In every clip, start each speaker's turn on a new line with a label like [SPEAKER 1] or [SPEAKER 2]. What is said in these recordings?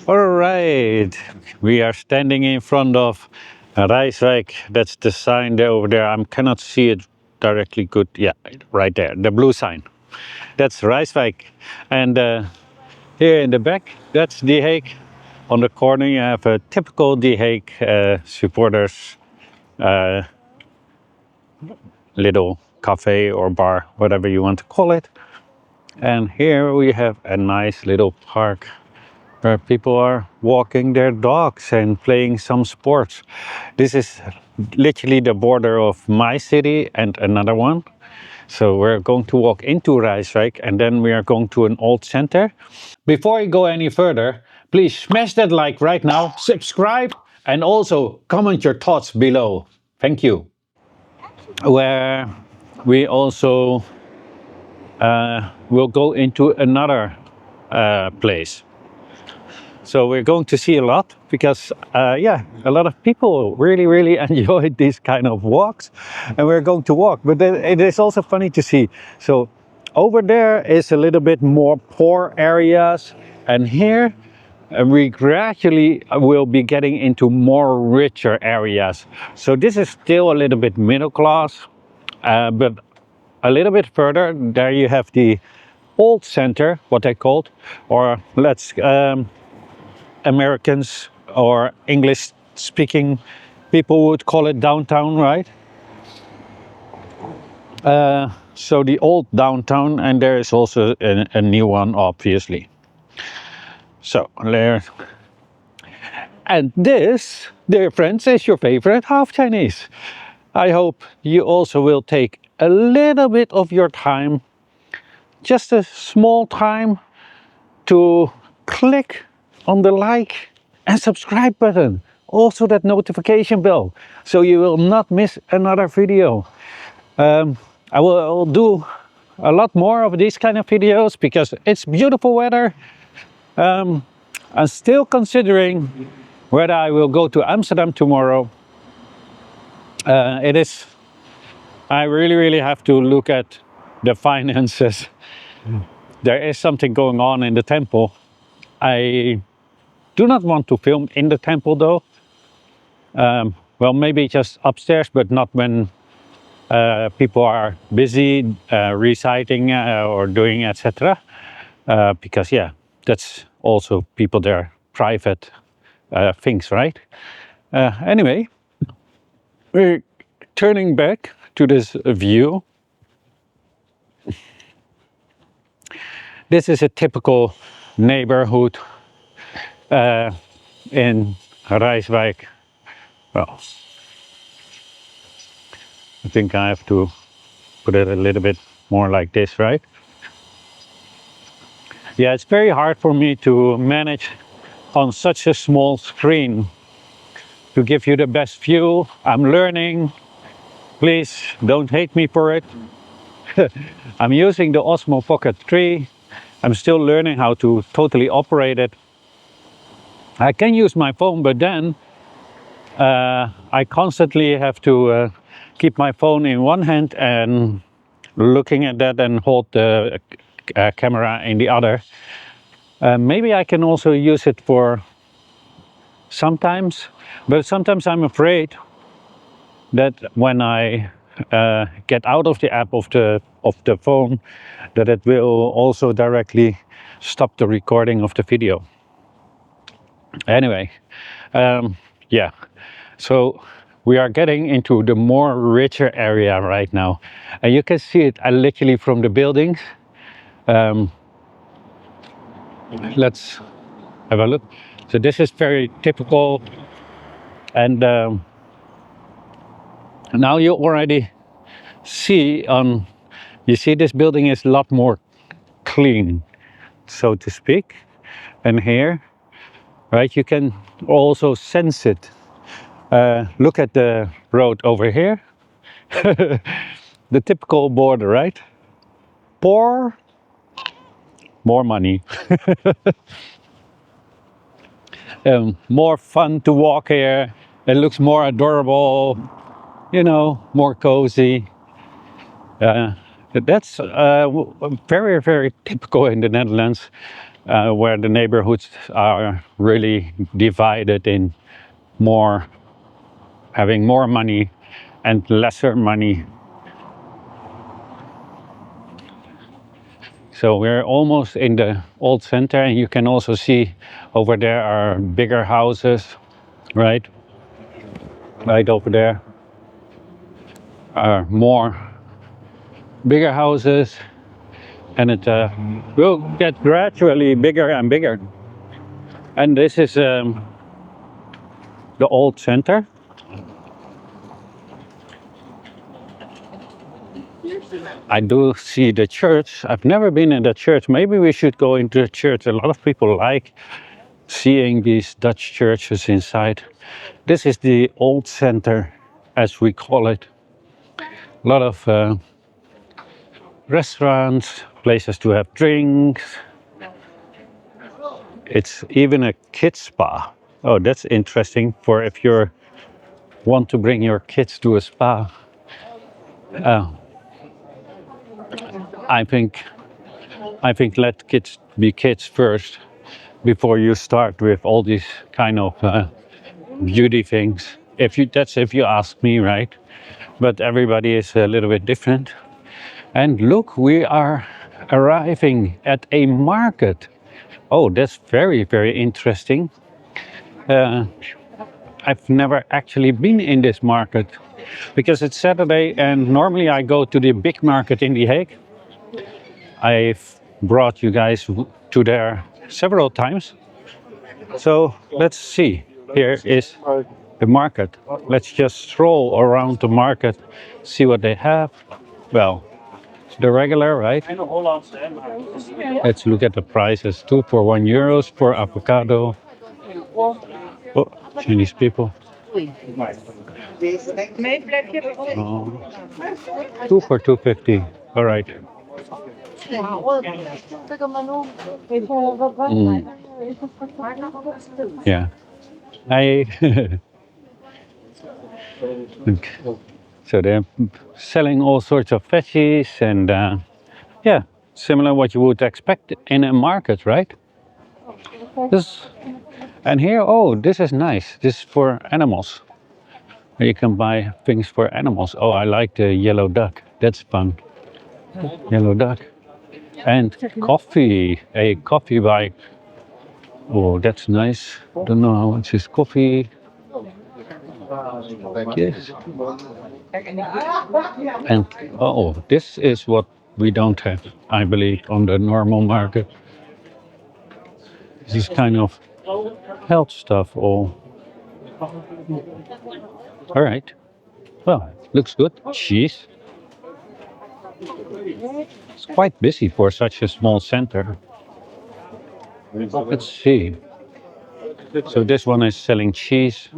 [SPEAKER 1] All right, we are standing in front of Rijswijk. That's the sign there over there. I cannot see it directly good. Yeah, right there, the blue sign. That's Rijswijk. And here in the back, that's The Hague. On the corner, you have a typical The Hague supporters little cafe or bar, whatever you want to call it. And here we have a nice little park where people are walking their dogs and playing some sports. This is literally the border of my city and another one. So we're going to walk into Rijswijk and then we are going to an old center. Before we go any further, please smash that like right now, subscribe, and also comment your thoughts below. Thank you. Where we also will go into another place. So we're going to see a lot because, yeah, a lot of people really enjoy these kind of walks, and we're going to walk. But then it is also funny to see. So over there is a little bit more poor areas, and here we gradually will be getting into more richer areas. So this is still a little bit middle class, but a little bit further, there you have the old center, what they called, or let's Americans or English speaking people would call it downtown, right? So the old downtown, and there is also a new one, obviously. So there. And this, dear friends, is your favorite half Chinese. I hope you also will take a little bit of your time, just a small time, to click on the like and subscribe button. Also that notification bell, so you will not miss another video. I will do a lot more of these kind of videos because it's beautiful weather. I'm still considering whether I will go to Amsterdam tomorrow. I really have to look at the finances. There is something going on in the temple. I do not want to film in the temple though. Well, maybe just upstairs, but not when people are busy reciting or doing etc. Because yeah, that's also people their private things, right? Anyway, we're turning back to this view. This is a typical neighborhood in Rijswijk. Well, I think I have to put it a little bit more like this, right? Yeah, it's very hard for me to manage on such a small screen to give you the best view. I'm learning. Please don't hate me for it. I'm using the Osmo Pocket 3. I'm still learning how to totally operate it. I can use my phone, but then I constantly have to keep my phone in one hand and looking at that and hold the camera in the other. Maybe I can also use it for sometimes, but sometimes I'm afraid that when I get out of the app of the phone, that it will also directly stop the recording of the video. Anyway, yeah, so we are getting into the more richer area right now, and you can see it literally from the buildings. Let's have a look. So this is very typical, and now you already see you see this building is a lot more clean, so to speak. And here, right, you can also sense it. Look at the road over here. The typical border, right? Poor, more money. More fun to walk here. It looks more adorable, you know, more cozy. That's very typical in the Netherlands. where the neighborhoods are really divided in more, having more money and lesser money. So we're almost in the old center, and you can also see over there are bigger houses, right? Right over there are more bigger houses, and it will get gradually bigger and bigger. And this is the old center. I do see the church. I've never been in the church. Maybe we should go into the church. A lot of people like seeing these Dutch churches inside. This is the old center, as we call it. A lot of restaurants, places to have drinks. It's even a kids spa. Oh, that's interesting for if you want to bring your kids to a spa. I think let kids be kids first before you start with all these kind of beauty things. If you ask me, right? But everybody is a little bit different. And look, we are arriving at a market. Oh, that's very, very interesting. I've never actually been in this market because it's Saturday and normally I go to the big market in The Hague. I've brought you guys to there several times. So let's see. Here is the market. Let's just stroll around the market, see what they have. Well, the regular, right? Let's look at the prices. 2 for €1 for avocado. Oh, Chinese people. Oh, 2 for 2.50. All right. Yeah. I so they're selling all sorts of veggies and yeah, similar what you would expect in a market, right? This and here, oh, this is nice. This is for animals. You can buy things for animals. Oh, I like the yellow duck. That's fun. Yellow duck. And coffee. A coffee bike. Oh, that's nice. Don't know how much is coffee. Yes. And oh, this is what we don't have, I believe, on the normal market. This is kind of health stuff. All right. Well, looks good. Cheese. It's quite busy for such a small center. Let's see. So this one is selling cheese.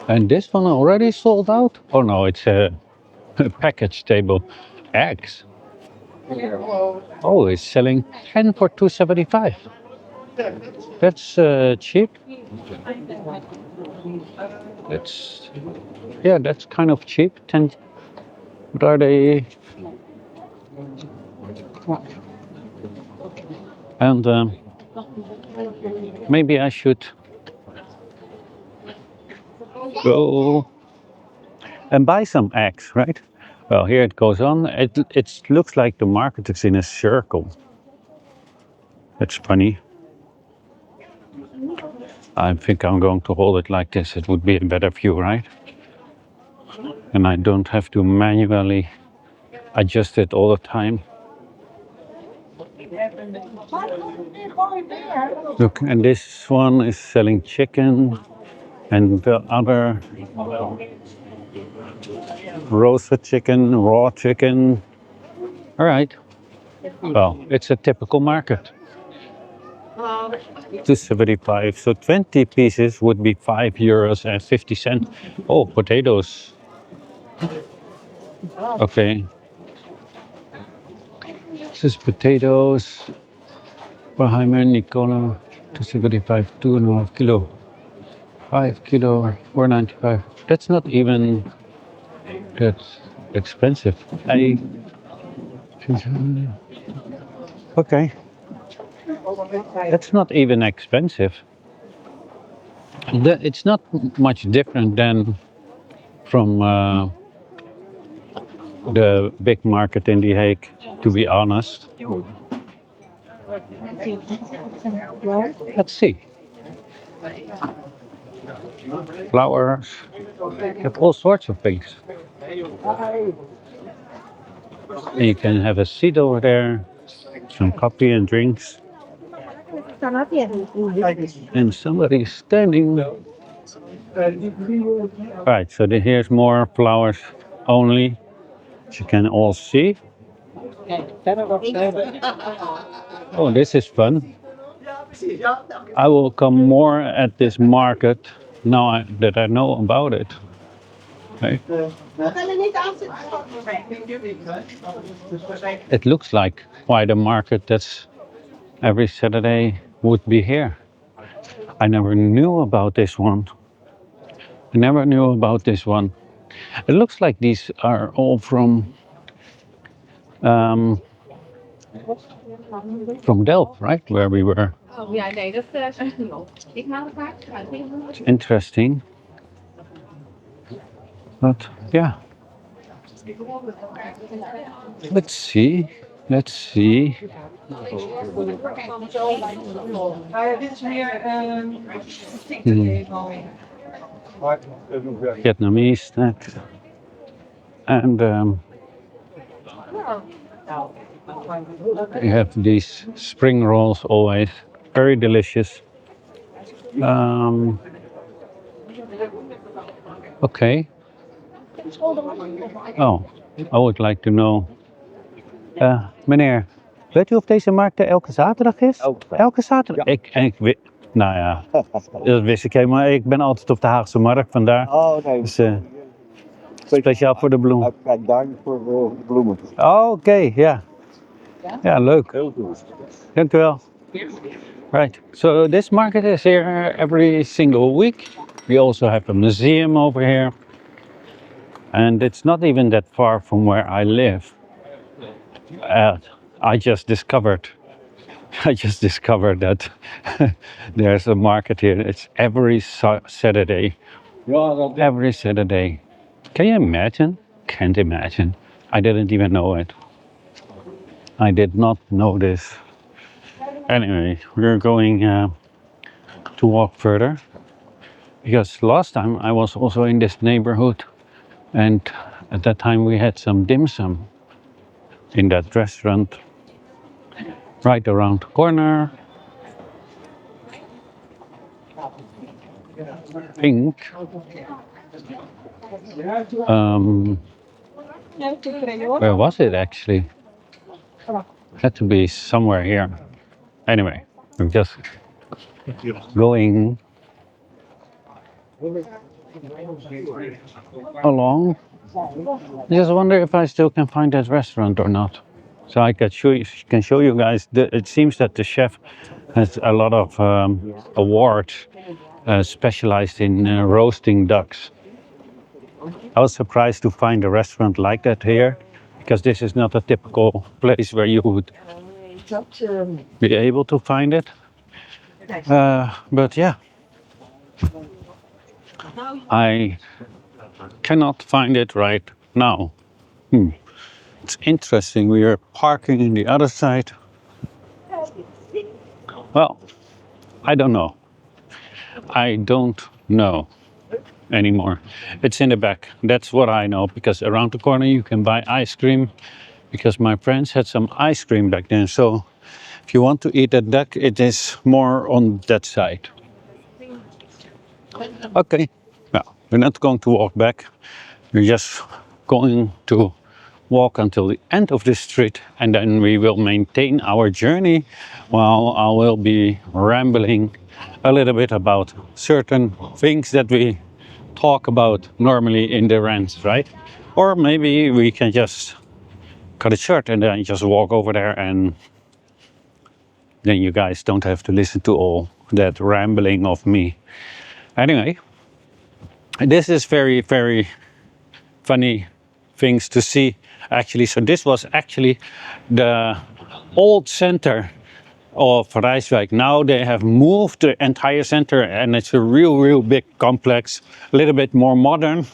[SPEAKER 1] And this one already sold out? Oh no, it's a package table. Eggs. Oh, it's selling 10 for 2.75. That's cheap. That's yeah, that's kind of cheap. 10. What are they? And maybe I should go and buy some eggs, right? Well, here it goes on. It looks like the market is in a circle. That's funny. I think I'm going to hold it like this. It would be a better view, right? And I don't have to manually adjust it all the time. Look, and this one is selling chicken, and the other roasted chicken, raw chicken. All right. Well, it's a typical market. 2.75. So 20 pieces would be €5.50. Oh, potatoes. Okay. This is potatoes. Baheimer Nicola, 2.75, 2.5 kilo. 5 kilo, 4.95. That's not even that expensive. I Okay, that's not even expensive. It's not much different than from the big market in The Hague, to be honest. Let's see. Flowers, you have all sorts of things. And you can have a seat over there, some coffee and drinks. And somebody's standing. Right, so here's more flowers only, as you can all see. Oh, this is fun. I will come more at this market now that I know about it. Right? It looks like quite a market that's every Saturday would be here. I never knew about this one. I never knew about this one. It looks like these are all from Delft, right? Where we were.
[SPEAKER 2] Oh ja, nee, dat zegt niet op. Ik haal het vaak uit.
[SPEAKER 1] It's interesting. But yeah. Let's see. Let's see.
[SPEAKER 2] Dit is meer
[SPEAKER 1] Vietnamese snacks. And you have these spring rolls always. Very delicious. Okay. Oh, I would like to know. Meneer, weet u of deze markt elke zaterdag is? Elke zaterdag? Ja. Nou ja, dat wist ik helemaal. Ik ben altijd op de Haagse markt, vandaar.
[SPEAKER 3] Oh nee,
[SPEAKER 1] Dus, speciaal voor de bloemen.
[SPEAKER 3] Kijk, daar voor de bloemen.
[SPEAKER 1] Oh, oké, ja. Ja, leuk.
[SPEAKER 3] Heel goed.
[SPEAKER 1] Dank u wel. Right, so this market is here every single week. We also have a museum over here. And it's not even that far from where I live. I just discovered that there's a market here. It's every Saturday. Every Saturday. Can you imagine? Can't imagine. I didn't even know it. I did not know this. Anyway, we're going to walk further. Because last time I was also in this neighborhood. And at that time we had some dim sum in that restaurant right around the corner. I think where was it actually? Had to be somewhere here. Anyway, we're just going along. I just wonder if I still can find that restaurant or not. So I can show you guys. It seems that the chef has a lot of awards specialized in roasting ducks. I was surprised to find a restaurant like that here, because this is not a typical place where you would be able to find it. But yeah, I cannot find it right now. It's interesting. We are parking in the other side. Well, I don't know. I don't know anymore. It's in the back. That's what I know, because around the corner you can buy ice cream, because my friends had some ice cream back then. So if you want to eat a duck, it is more on that side. Okay. Well, we're not going to walk back. We're just going to walk until the end of the street, and then we will maintain our journey while I will be rambling a little bit about certain things that we talk about normally in the rants, right? Or maybe we can just cut it short and then just walk over there, and then you guys don't have to listen to all that rambling of me. Anyway, this is very, very funny things to see actually. So this was actually the old center of Rijswijk. Now they have moved the entire center and it's a real big complex, a little bit more modern.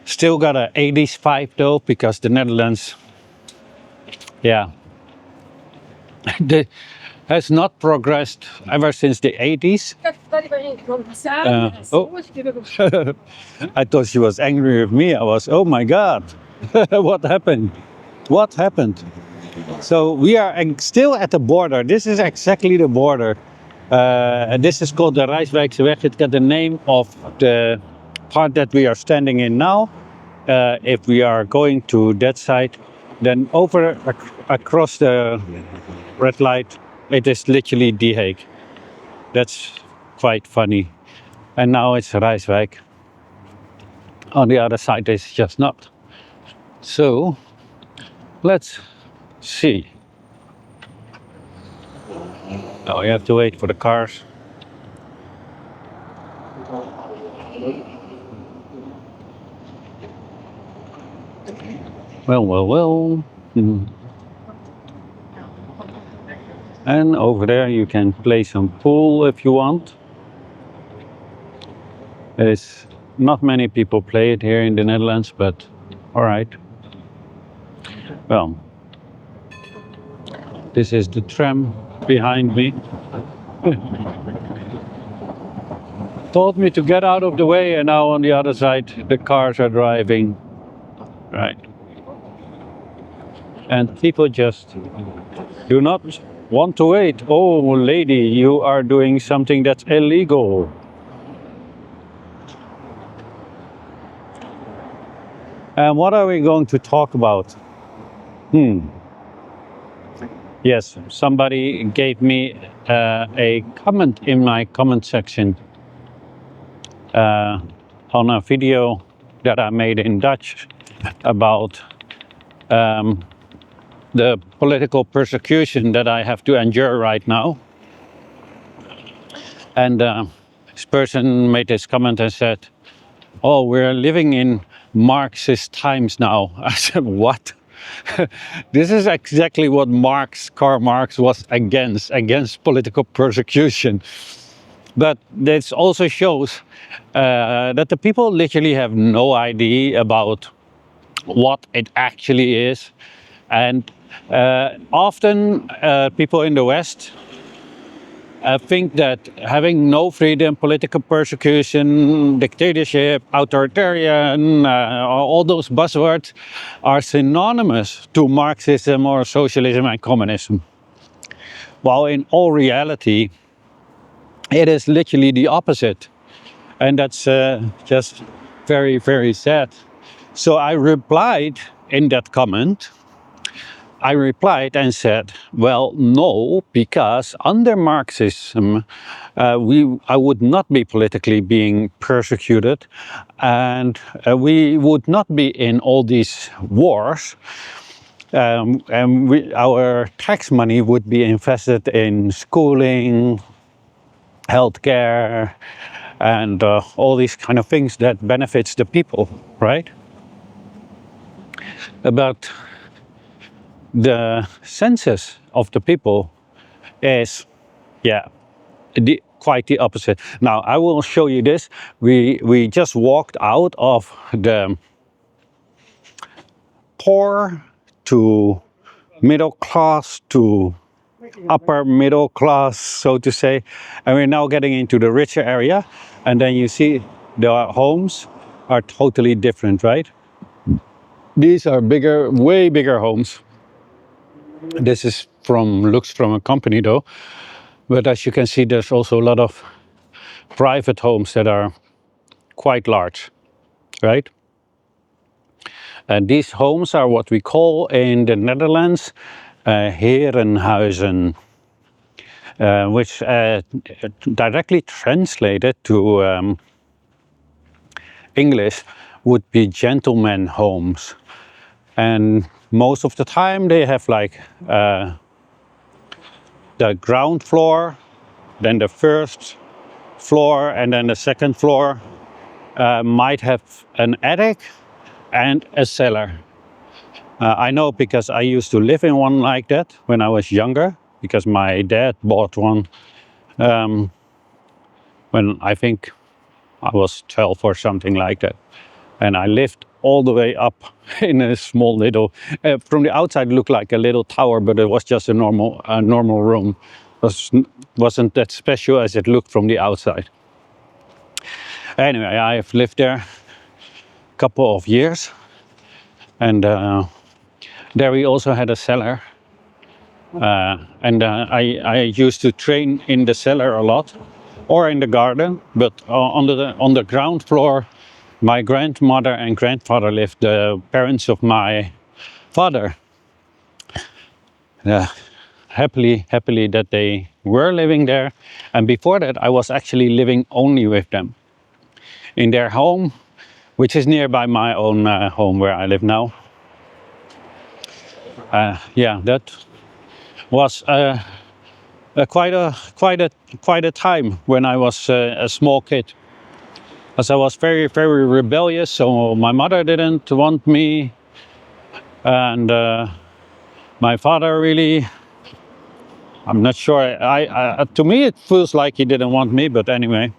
[SPEAKER 1] Still got an 80s vibe though, because the Netherlands, yeah, has not progressed ever since the 80s. Oh, I thought she was angry with me. I was, oh my God, what happened? What happened? So we are still at the border. This is exactly the border. This is called the Rijswijkseweg. It got the name of the part that we are standing in now. If we are going to that side, then across the red light, it is literally The Hague. That's quite funny. And now it's Rijswijk. On the other side, it's just not. So let's see. Oh, you have to wait for the cars. Well. And over there you can play some pool if you want. There's not many people play it here in the Netherlands, but all right. Well, this is the tram behind me. Told me to get out of the way, and now on the other side the cars are driving. Right. And people just do not want to wait. Oh, lady, you are doing something that's illegal. And what are we going to talk about? Yes, somebody gave me a comment in my comment section on a video that I made in Dutch about the political persecution that I have to endure right now. And this person made this comment and said, oh, we're living in Marxist times now. I said, what? This is exactly what Karl Marx was against political persecution. But this also shows that the people literally have no idea about what it actually is. And often people in the West think that having no freedom, political persecution, dictatorship, authoritarian, all those buzzwords are synonymous to Marxism or socialism and communism. While in all reality, it is literally the opposite. And that's just very sad. So I replied in that comment. I replied and said, well, no, because under Marxism, I would not be politically being persecuted, and we would not be in all these wars. And our tax money would be invested in schooling, healthcare, and all these kind of things that benefits the people, right? But the census of the people is, quite the opposite. Now I will show you this. We just walked out of the poor to middle class to upper middle class, so to say, and we're now getting into the richer area. And then you see the homes are totally different, right? These are bigger, way bigger homes. This is looks from a company though, but as you can see, there's also a lot of private homes that are quite large, right? And these homes are what we call in the Netherlands herenhuizen, which directly translated to English would be gentlemen homes. And most of the time they have like the ground floor, then the first floor, and then the second floor might have an attic, and a cellar. I know because I used to live in one like that when I was younger, because my dad bought one when I think I was 12 or something like that. And I lived all the way up in a small little, from the outside it looked like a little tower, but it was just a normal room. Wasn't that special as it looked from the outside. Anyway, I've lived there a couple of years, and there we also had a cellar. I used to train in the cellar a lot, or in the garden, but on the ground floor, my grandmother and grandfather lived, the parents of my father. Happily that they were living there, and before that I was actually living only with them in their home, which is nearby my own home where I live now. Yeah, that was quite a time when I was a small kid, as I was very rebellious. So my mother didn't want me, and my father really, I'm not sure. To me it feels like he didn't want me, but anyway.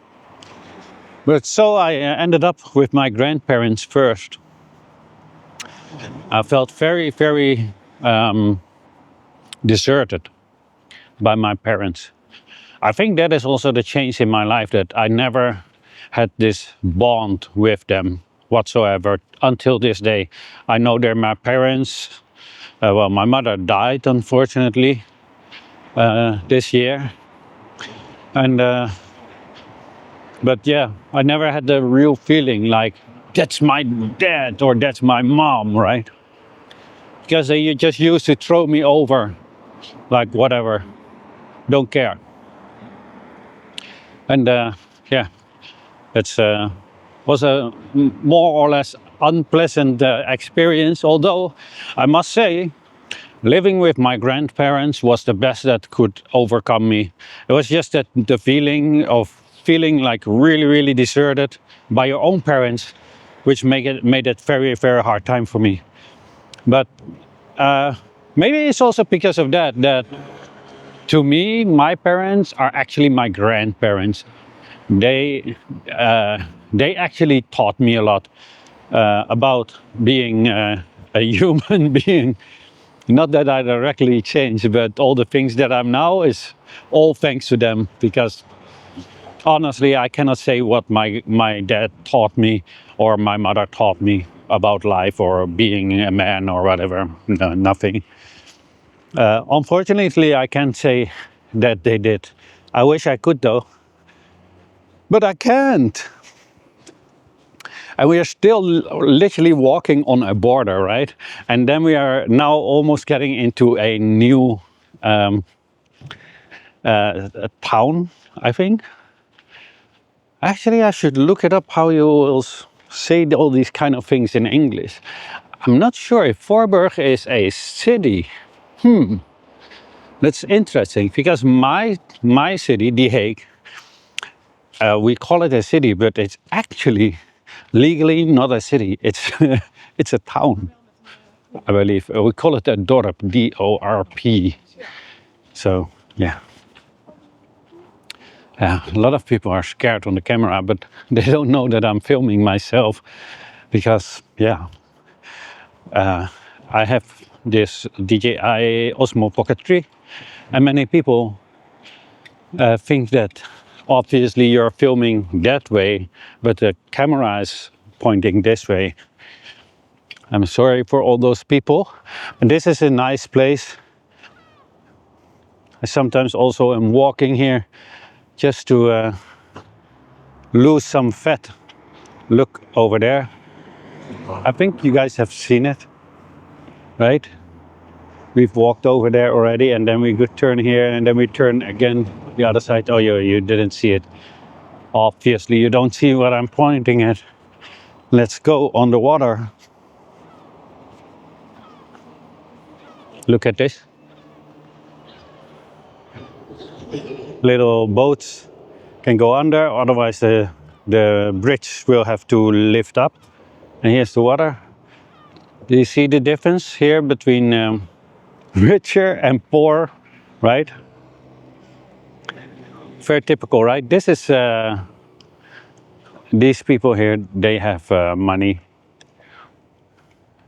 [SPEAKER 1] But so I ended up with my grandparents first. I felt very deserted by my parents. I think that is also the change in my life, that I never had this bond with them whatsoever until this day. I know they're my parents. Well, my mother died unfortunately this year, and but yeah, I never had the real feeling like that's my dad or that's my mom, right? Because they just used to throw me over, like whatever, don't care. And yeah, it's was a more or less unpleasant experience. Although I must say, living with my grandparents was the best that could overcome me. It was just that the feeling of feeling like really deserted by your own parents, which made it very hard time for me. But maybe it's also because of that to me, my parents are actually my grandparents. They they actually taught me a lot about being a human being. Not that I directly changed, but all the things that I'm now is all thanks to them. Because honestly, I cannot say what my dad taught me or my mother taught me about life or being a man or whatever. No, nothing. Unfortunately, I can't say that they did. I wish I could though, but I can't. And we are still literally walking on a border, right? And then we are now almost getting into a new a town, I think. Actually, I should look it up how you will say all these kind of things in English. I'm not sure if Voorburg is a city. That's interesting, because my city, The Hague, we call it a city, but it's actually legally not a city. It's it's a town, I believe. We call it a dorp, D-O-R-P. So yeah. Yeah, a lot of people are scared on the camera, but they don't know that I'm filming myself, because yeah, I have this DJI Osmo Pocket 3, and many people think that obviously you're filming that way, but the camera is pointing this way. I'm sorry for all those people. And this is a nice place. I sometimes also am walking here just to lose some fat. Look over there. I think you guys have seen it, right? We've walked over there already, and then we could turn here, and then we turn again the other side. Oh, you didn't see it. Obviously, you don't see what I'm pointing at. Let's go on the water. Look at this. Little boats can go under, otherwise the bridge will have to lift up. And here's the water. Do you see the difference here between richer and poor, right? Very typical, right? This is these people here. They have money,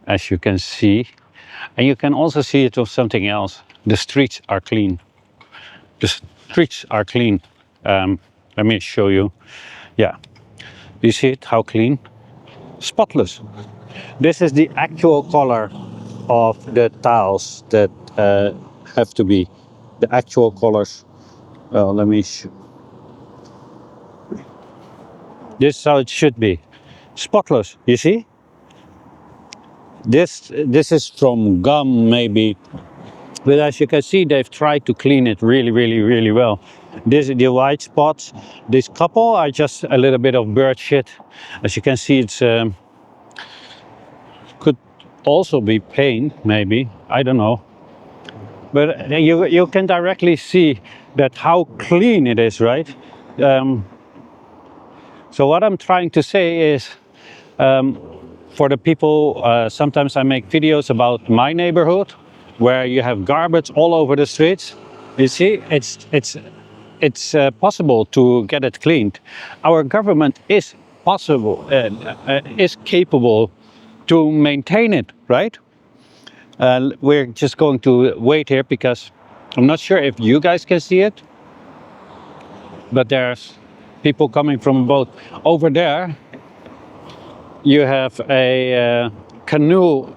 [SPEAKER 1] as you can see, and you can also see it of something else. The streets are clean. The streets are clean. Let me show you. Yeah, do you see it? How clean? Spotless. This is the actual color of the tiles that have to be the actual colors. Well, let me. This is how it should be. Spotless. You see? This is from gum maybe, but as you can see, they've tried to clean it really well. This the white spots. This couple are just a little bit of bird shit. As you can see, it's could also be paint maybe. I don't know. But you can directly see that how clean it is, right? So what I'm trying to say is, for the people, sometimes I make videos about my neighborhood, where you have garbage all over the streets. You see, it's possible to get it cleaned. Our government is is capable to maintain it, right? We're just going to wait here because I'm not sure if you guys can see it, but there's people coming from a boat. Over there, you have a canoe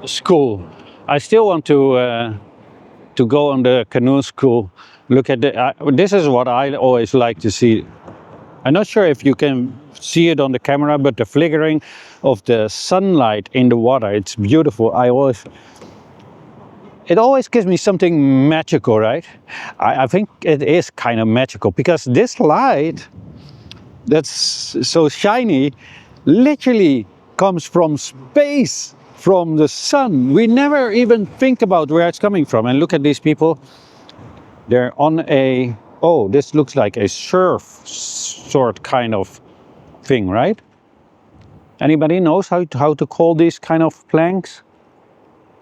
[SPEAKER 1] school. I still want to go on the canoe school. Look at this is what I always like to see. I'm not sure if you can see it on the camera, but the flickering of the sunlight in the water, it's beautiful. It always gives me something magical, right? I think it is kind of magical because this light that's so shiny literally comes from space, from the sun. We never even think about where it's coming from. And look at these people. They're on a, oh, this looks like a surf sort kind of thing, right? Anybody knows how to call these kind of planks?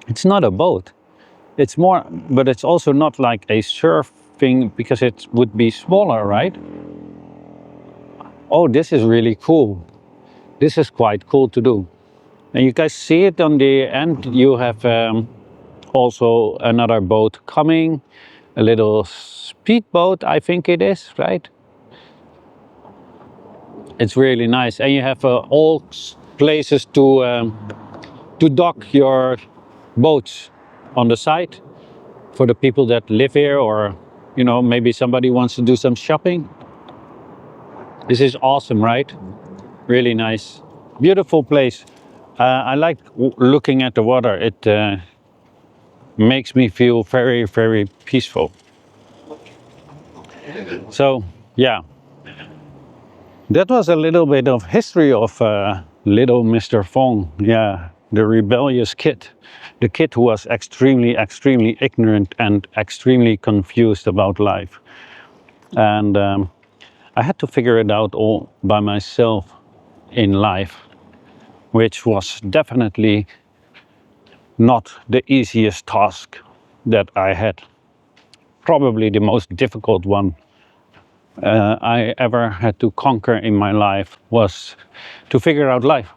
[SPEAKER 1] It's not a boat. It's more, but it's also not like a surfing because it would be smaller, right? Oh, this is really cool. This is quite cool to do. And you guys see it on the end. You have also another boat coming, a little speedboat, I think it is, right? It's really nice, and you have all places to dock your boats on the side for the people that live here, or you know, maybe somebody wants to do some shopping. This is awesome, right? Really nice, beautiful place. I like looking at the water. It makes me feel very peaceful. So yeah, that was a little bit of history of little Mr. Fong. Yeah, the rebellious kid, the kid who was extremely ignorant and extremely confused about life. And I had to figure it out all by myself in life, which was definitely not the easiest task that I had. Probably the most difficult one I ever had to conquer in my life was to figure out life.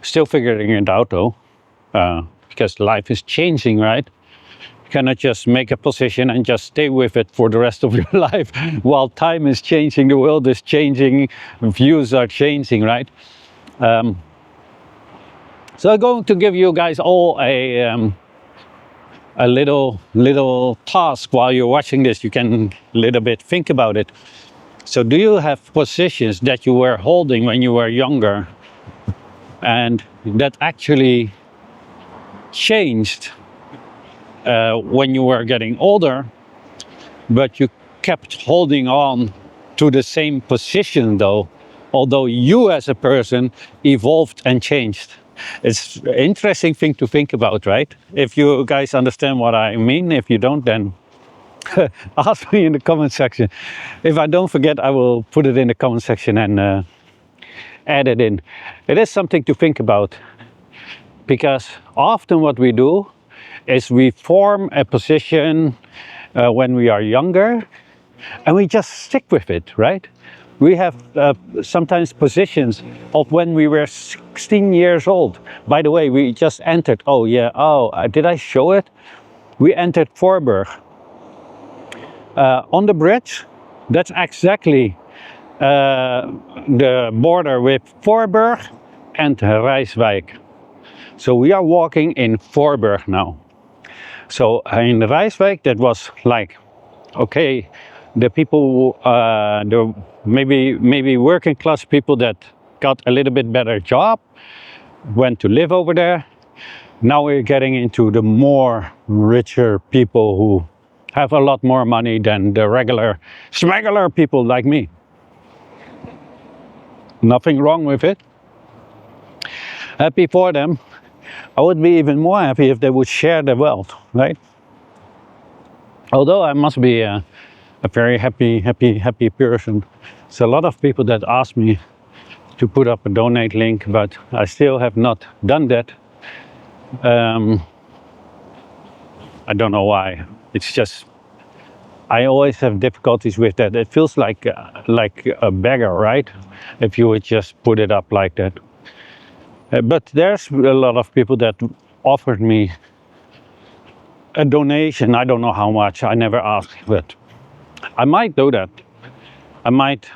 [SPEAKER 1] Still figuring it out though, because life is changing, right? You cannot just make a position and just stay with it for the rest of your life. While time is changing, the world is changing, views are changing, right? So I'm going to give you guys all a little task while you're watching this. You can a little bit think about it. So do you have positions that you were holding when you were younger and that actually changed when you were getting older, but you kept holding on to the same position though, although you as a person evolved and changed? It's an interesting thing to think about, right? If you guys understand what I mean. If you don't, then ask me in the comment section. If I don't forget, I will put it in the comment section and add it in. It is something to think about. because often what we do is we form a position when we are younger, and we just stick with it, right? We have sometimes positions of when we were 16 years old. By the way, we just entered, did I show it? We entered Voorburg. On the bridge, that's exactly the border with Voorburg and Rijswijk. So we are walking in Voorburg now. So in Rijswijk, that was like, okay, the people, the maybe working class people that got a little bit better job, went to live over there. Now we're getting into the more richer people who have a lot more money than the regular smuggler people like me. Nothing wrong with it. Happy for them. I would be even more happy if they would share the wealth, right? Although I must be a very happy person. There's a lot of people that ask me to put up a donate link, but I still have not done that. I don't know why. It's just, I always have difficulties with that. It feels like a beggar, right? If you would just put it up like that. But there's a lot of people that offered me a donation. I don't know how much. I never asked, but I might do that. I might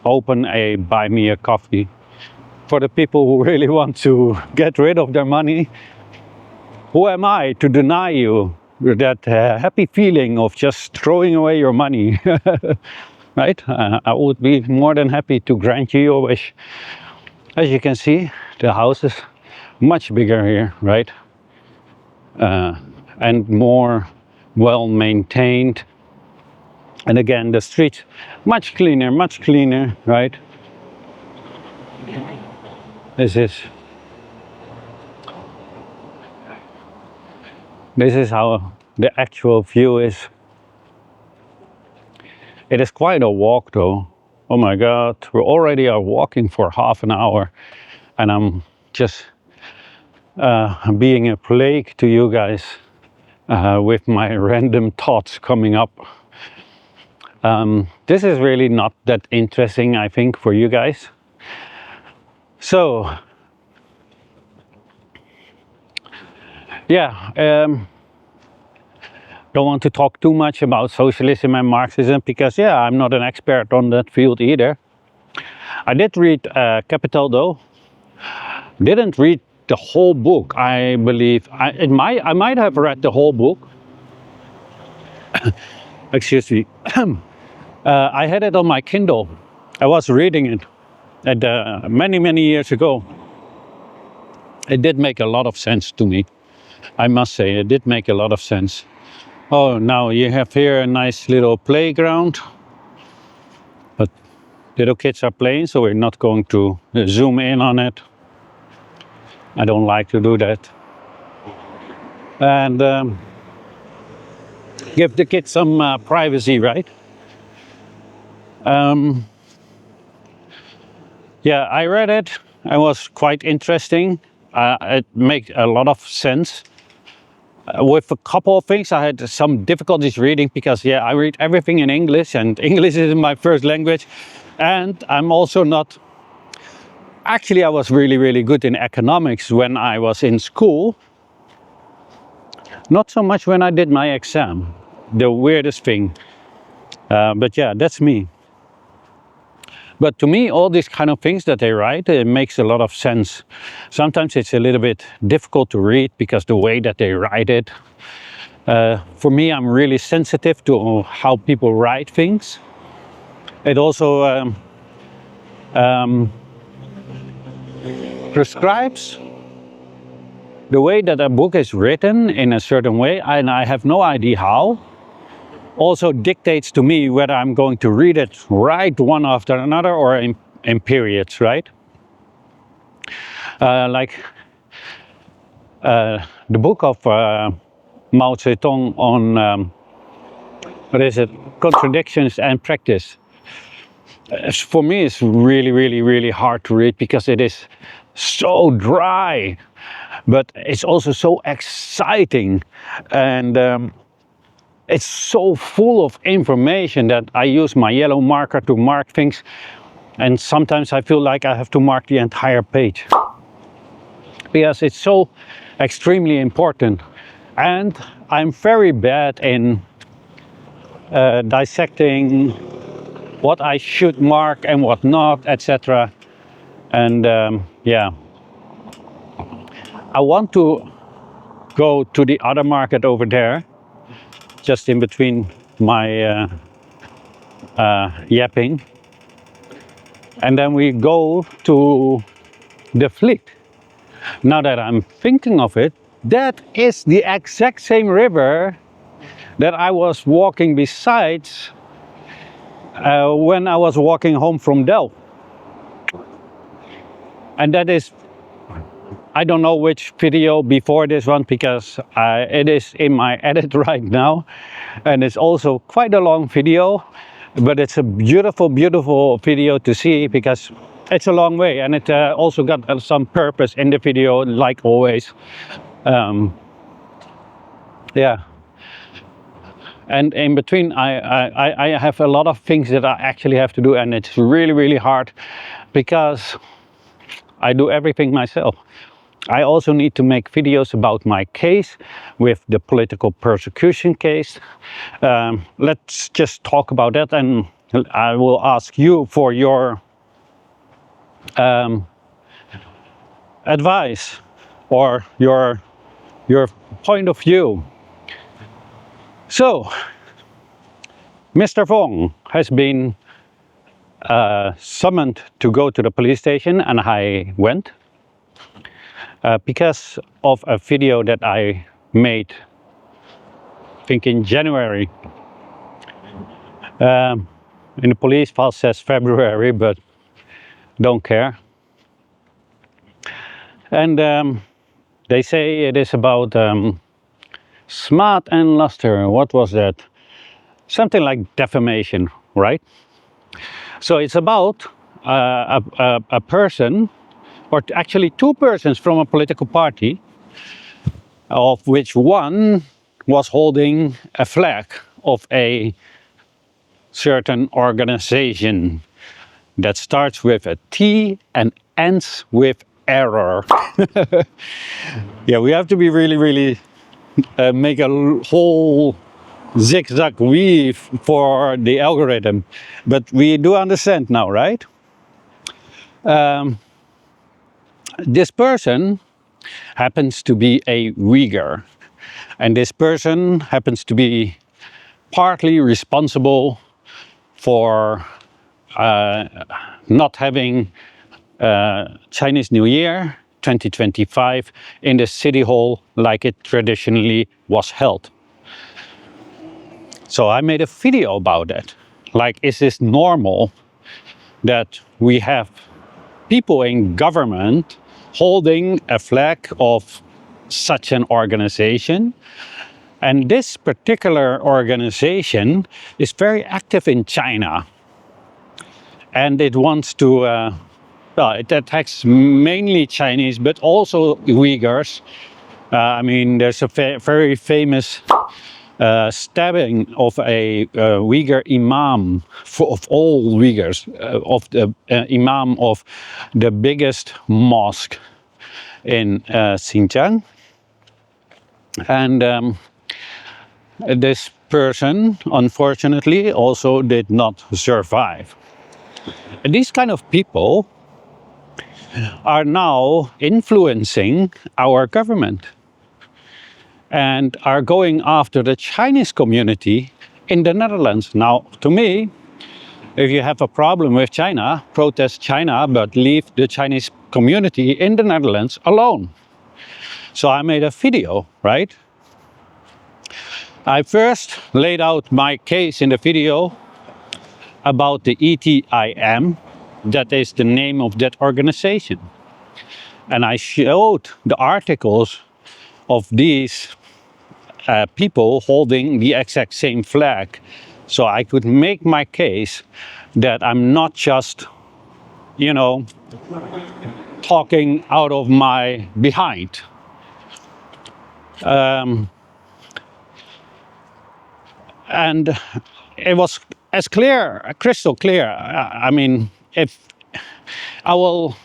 [SPEAKER 1] open a buy me a coffee for the people who really want to get rid of their money. Who am I to deny you that happy feeling of just throwing away your money? Right? I would be more than happy to grant you your wish. As you can see, the house is much bigger here, right? And more well maintained. And again, the streets much cleaner, right? This is how the actual view is. It is quite a walk though. Oh my God, we already are walking for half an hour, and I'm just being a plague to you guys with my random thoughts coming up. This is really not that interesting, I think, for you guys. So, yeah, don't want to talk too much about socialism and Marxism because, yeah, I'm not an expert on that field either. I did read Capital though. Didn't read the whole book, I believe. I might have read the whole book. Excuse me. I had it on my Kindle. I was reading it at, many years ago. It did make a lot of sense to me. I must say, it did make a lot of sense. Oh, now you have here a nice little playground. But little kids are playing, so we're not going to zoom in on it. I don't like to do that. And give the kids some privacy, right? Yeah, I read it. It was quite interesting. It made a lot of sense. With a couple of things, I had some difficulties reading because, yeah, I read everything in English, and English is my first language. And I'm also not... Actually, I was really good in economics when I was in school. Not so much when I did my exam. The weirdest thing. But yeah, that's me. But to me, all these kind of things that they write, it makes a lot of sense. Sometimes it's a little bit difficult to read because the way that they write it. For me, I'm really sensitive to how people write things. It also prescribes the way that a book is written in a certain way, and I have no idea how. Also dictates to me whether I'm going to read it right one after another or in periods, right? Like the book of Mao Zedong on, what is it, Contradictions and Practice. For me, it's really hard to read because it is so dry. but it's also so exciting, and it's so full of information that I use my yellow marker to mark things, and sometimes I feel like I have to mark the entire page because it's so extremely important. And I'm very bad in dissecting what I should mark and what not, etc. And yeah, I want to go to the other market over there, just in between my yapping, and then we go to the fleet. Now that I'm thinking of it, that is the exact same river that I was walking beside when I was walking home from Delft. And that is, I don't know which video before this one, because it is in my edit right now, and it's also quite a long video, but it's a beautiful, beautiful video to see because it's a long way, and it also got some purpose in the video, like always. Yeah. And in between, I have a lot of things that I actually have to do, and it's really, really hard because I do everything myself. I also need to make videos about my case with the political persecution case. Let's just talk about that, and I will ask you for your advice or your point of view. So, Mr. Vong has been summoned to go to the police station, and I went because of a video that I made, I think in January. In the police file says February, but don't care. And they say it is about smart and luster. What was that? Something like defamation, right? So it's about a person, or actually two persons from a political party, of which one was holding a flag of a certain organization that starts with a T and ends with error. Yeah, we have to be really, really make a whole zigzag weave for the algorithm, but we do understand now, right? This person happens to be a Uyghur, and this person happens to be partly responsible for not having Chinese New Year 2025 in the city hall like it traditionally was held. So I made a video about that. Like, is this normal that we have people in government holding a flag of such an organization? And this particular organization is very active in China. And it wants to, well, it attacks mainly Chinese, but also Uyghurs. I mean, there's a very famous stabbing of a Uyghur imam of all Uyghurs, of the imam of the biggest mosque in Xinjiang. And this person, unfortunately, also did not survive. And these kind of people are now influencing our government and are going after the Chinese community in the Netherlands. Now, to me, if you have a problem with China, protest China, but leave the Chinese community in the Netherlands alone. So I made a video, right? I first laid out my case in the video about the ETIM, that is the name of that organization. And I showed the articles of these people holding the exact same flag. So I could make my case that I'm not just, you know, talking out of my behind. And it was as clear, crystal clear. I mean, if I will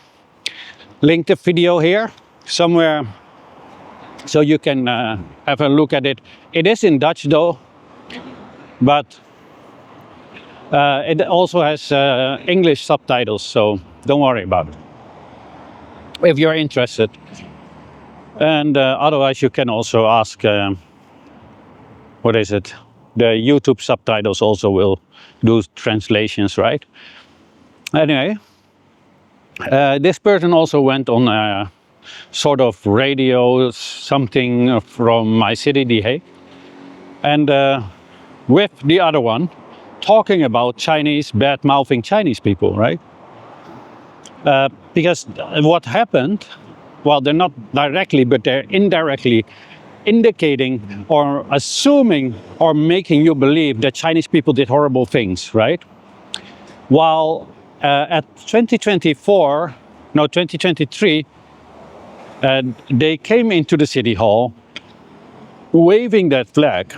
[SPEAKER 1] link the video here somewhere so you can have a look at it. It is in Dutch though, but it also has English subtitles, so don't worry about it if you're interested. And otherwise you can also ask, what is it? The YouTube subtitles also will do translations, right? Anyway, this person also went on a sort of radio, something from my city, The Hague, and with the other one, talking about Chinese, bad-mouthing Chinese people, right? Because what happened, well, they're not directly, but they're indirectly indicating or assuming or making you believe that Chinese people did horrible things, right? While at 2023, they came into the city hall waving that flag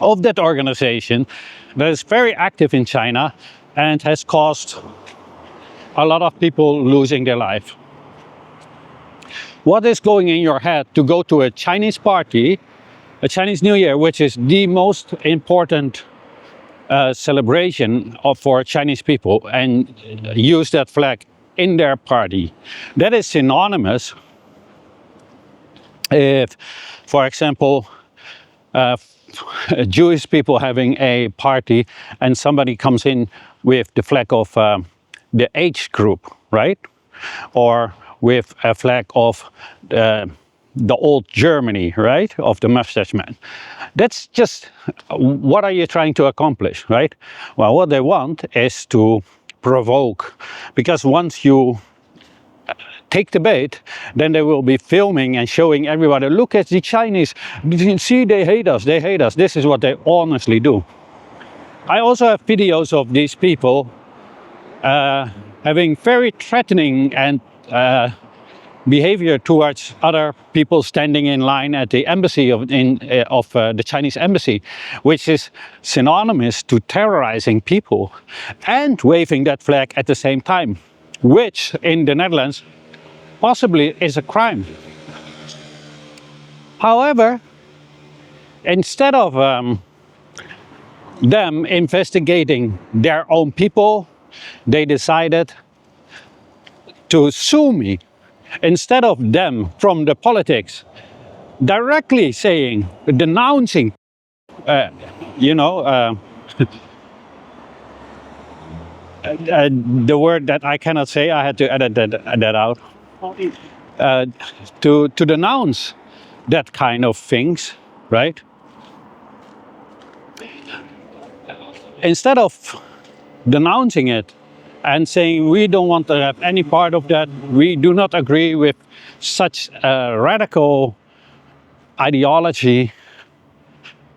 [SPEAKER 1] of that organization that is very active in China and has caused a lot of people losing their life. What is going in your head to go to a Chinese party, a Chinese New Year, which is the most important celebration for Chinese people, and use that flag in their party? That is synonymous if, for example, Jewish people having a party and somebody comes in with the flag of the age group, right? Or with a flag of the old Germany, right? Of the mustache man. That's just, what are you trying to accomplish, right? Well, what they want is to provoke, because once you take the bait, then they will be filming and showing everybody, look at the Chinese, see, they hate us, they hate us. This is what they honestly do. I also have videos of these people having very threatening and behavior towards other people standing in line at the embassy of the Chinese embassy, which is synonymous to terrorizing people and waving that flag at the same time, which in the Netherlands possibly is a crime. However, instead of them investigating their own people, they decided to sue me. Instead of them from the politics directly saying, denouncing, the word that I cannot say, I had to edit that out. To denounce that kind of things, right? Instead of denouncing it and saying we don't want to have any part of that, we do not agree with such a radical ideology,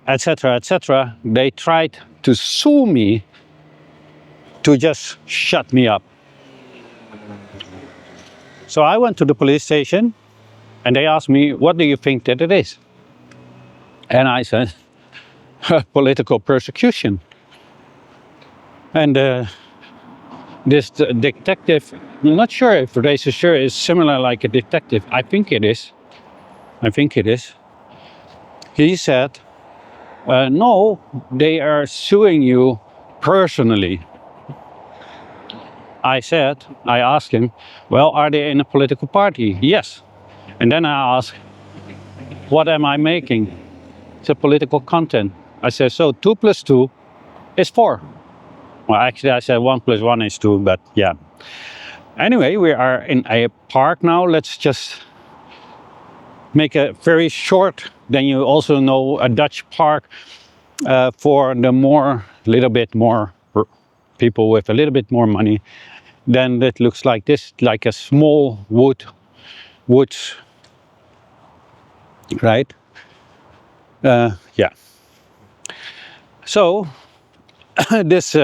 [SPEAKER 1] etc., etc., they tried to sue me to just shut me up. So I went to the police station and they asked me, what do you think that it is? And I said, political persecution. And this detective, I'm not sure if regisseur is similar like a detective. I think it is. He said, no, they are suing you personally. I asked him, well, are they in a political party? Yes. And then I asked, what am I making? It's a political content. I said, so 2 + 2 is 4. Well, actually I said 1 + 1 is 2, but yeah. Anyway, we are in a park now. Let's just make a very short, then you also know a Dutch park for the little bit more people with a little bit more money. Then it looks like this, like a small woods, right? Yeah. So this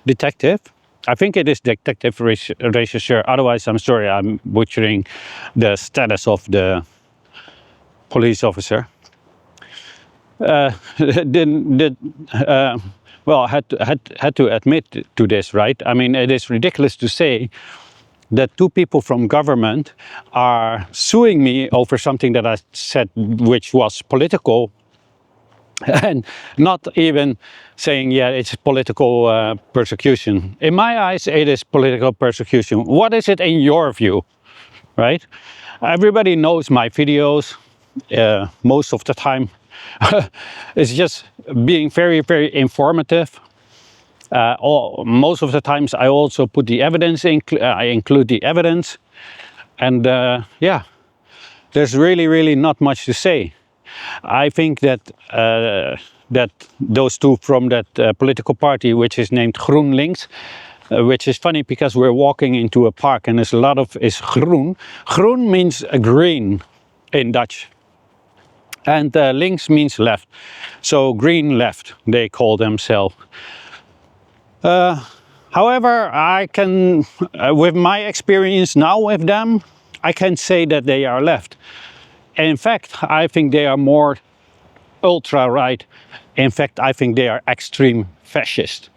[SPEAKER 1] detective I think it is detective regisseur. Otherwise, I'm sorry, I'm butchering the status of the police officer. Well, had to admit to this, right? I mean, it is ridiculous to say that two people from government are suing me over something that I said which was political, and not even saying, yeah, it's political persecution. In my eyes, it is political persecution. What is it in your view, right? Everybody knows my videos. Most of the time it's just being very, very informative. Most of the times I also put the evidence in, I include the evidence, and yeah, there's really, really not much to say. I think that that those two from that political party, which is named GroenLinks, which is funny because we're walking into a park and there's a lot of is groen. Groen means green in Dutch, and links means left. So green left, they call themselves. However, I can, with my experience now with them, I can say that they are left. In fact, I think they are more ultra-right. In fact, I think they are extreme fascist.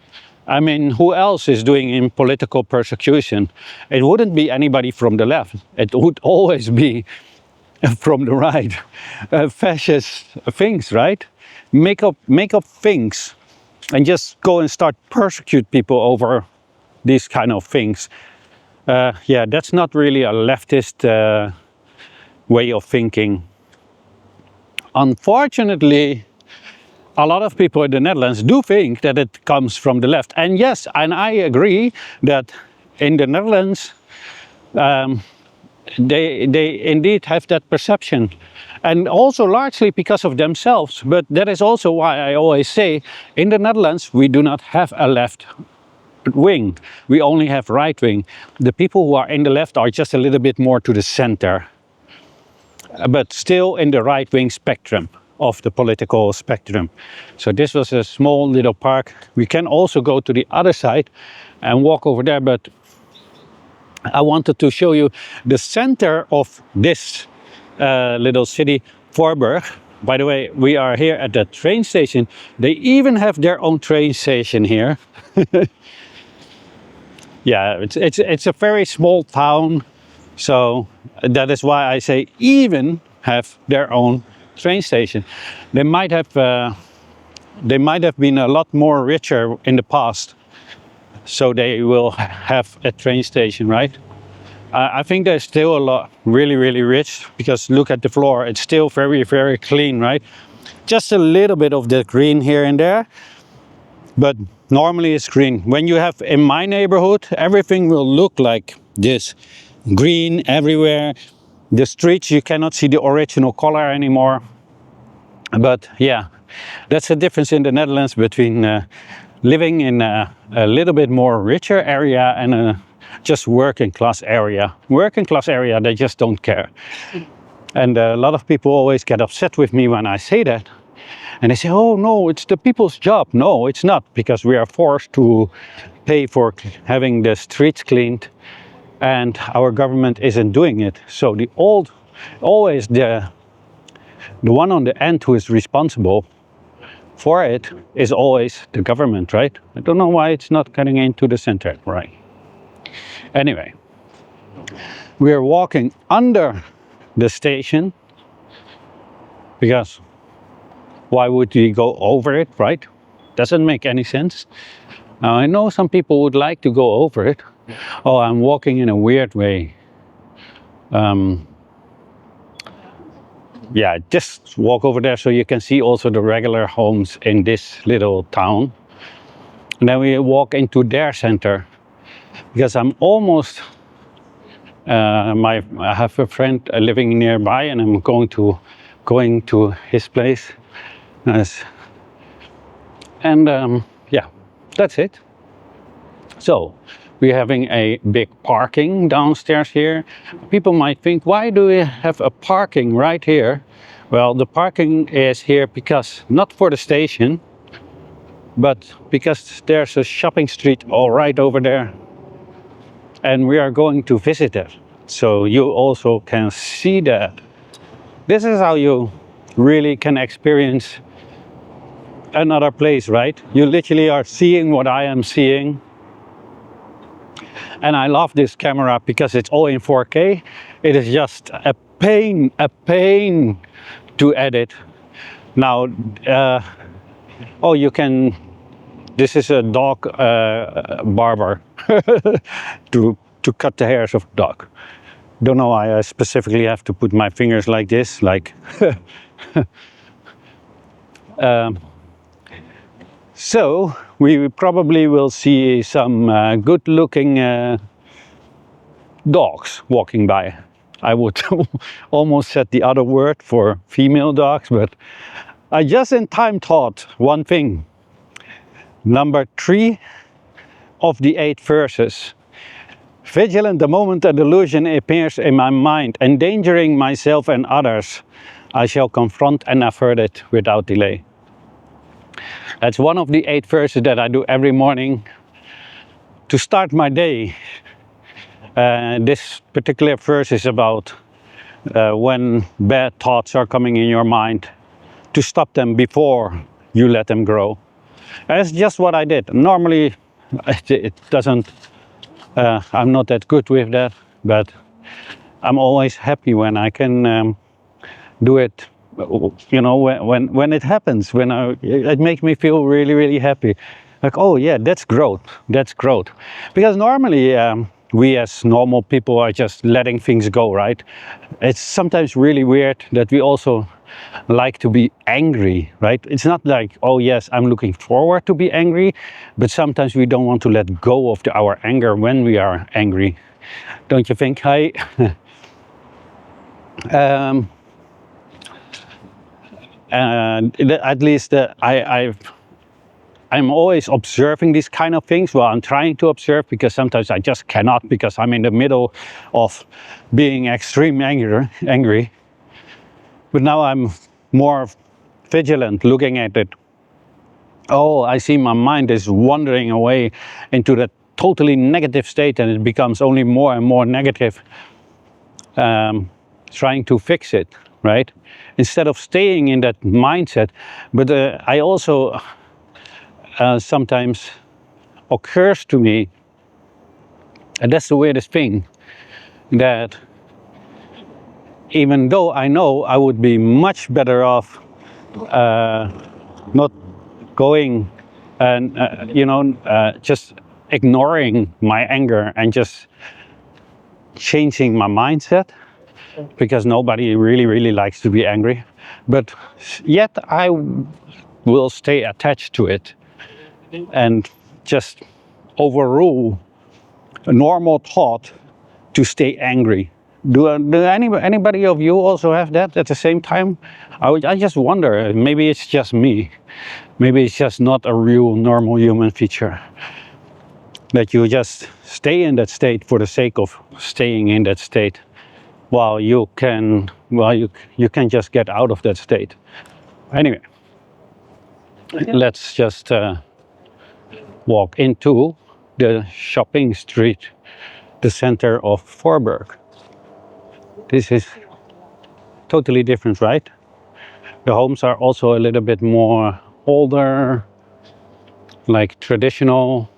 [SPEAKER 1] I mean, who else is doing in political persecution? It wouldn't be anybody from the left. It would always be from the right. Fascist things, right? Make up things and just go and start persecute people over these kind of things. Yeah, that's not really a leftist way of thinking. Unfortunately, a lot of people in the Netherlands do think that it comes from the left. And yes, and I agree that in the Netherlands, they indeed have that perception. And also largely because of themselves. But that is also why I always say, in the Netherlands, we do not have a left wing. We only have right wing. The people who are in the left are just a little bit more to the center, but still in the right wing spectrum of the political spectrum. So this was a small little park. We can also go to the other side and walk over there, but I wanted to show you the center of this little city, Voorburg. By the way, we are here at the train station. They even have their own train station here. Yeah, it's a very small town, so that is why I say even have their own train station. They might have been a lot more richer in the past, so they will have a train station, right? I think they're still a lot really, really rich, because look at the floor, it's still very, very clean, right? Just a little bit of the green here and there, but normally it's green. When you have in my neighborhood, everything will look like this, green everywhere. The streets, you cannot see the original color anymore. But yeah, that's the difference in the Netherlands between living in a little bit more richer area and a just working class area. Working class area, they just don't care. And a lot of people always get upset with me when I say that. And they say, oh no, it's the people's job. No, it's not, because we are forced to pay for having the streets cleaned, and our government isn't doing it. So always the one on the end who is responsible for it is always the government, right? I don't know why it's not getting into the center, right? Anyway, we are walking under the station, because why would we go over it, right? Doesn't make any sense. Now, I know some people would like to go over it. Oh, I'm walking in a weird way. Yeah, just walk over there so you can see also the regular homes in this little town. And then we walk into their center, because I'm almost, I have a friend living nearby, and I'm going to his place. And yeah, that's it. So we're having a big parking downstairs here. People might think, why do we have a parking right here? Well, the parking is here because not for the station, but because there's a shopping street all right over there, and we are going to visit it, so you also can see that. This is how you really can experience another place, right? You literally are seeing what I am seeing. And I love this camera because it's all in 4K. It is just a pain to edit. Now, oh, you can, this is a dog barber to cut the hairs of dog. Don't know why I specifically have to put my fingers like this, like. So we probably will see some good-looking dogs walking by. I would almost said the other word for female dogs, but I just in time thought one thing. Number 3 of the 8 verses. Vigilant the moment a delusion appears in my mind, endangering myself and others, I shall confront and avert it without delay. That's one of the 8 verses that I do every morning to start my day. This particular verse is about when bad thoughts are coming in your mind, to stop them before you let them grow. That's just what I did. Normally it doesn't, I'm not that good with that, but I'm always happy when I can do it. You know, when it happens, it makes me feel really happy. Like, oh yeah, that's growth, because normally we as normal people are just letting things go, right? It's sometimes really weird that we also like to be angry, right? It's not like, oh yes, I'm looking forward to be angry, but sometimes we don't want to let go of our anger when we are angry, don't you think? At least I'm always observing these kind of things. Well, I'm trying to observe, because sometimes I just cannot, because I'm in the middle of being extreme angry. But now I'm more vigilant, looking at it. Oh, I see my mind is wandering away into that totally negative state, and it becomes only more and more negative. Trying to fix it, right? Instead of staying in that mindset. But I also sometimes occurs to me, and that's the weirdest thing, that even though I know I would be much better off not going and just ignoring my anger and just changing my mindset, because nobody really likes to be angry, but yet I will stay attached to it and just overrule a normal thought to stay angry. Do anybody of you also have that at the same time? I just wonder, maybe it's just me. Maybe it's just not a real normal human feature, that you just stay in that state for the sake of staying in that state, while you can just get out of that state. Anyway, let's just walk into the shopping street, the center of Voorburg. This is totally different, right? The homes are also a little bit more older, like traditional.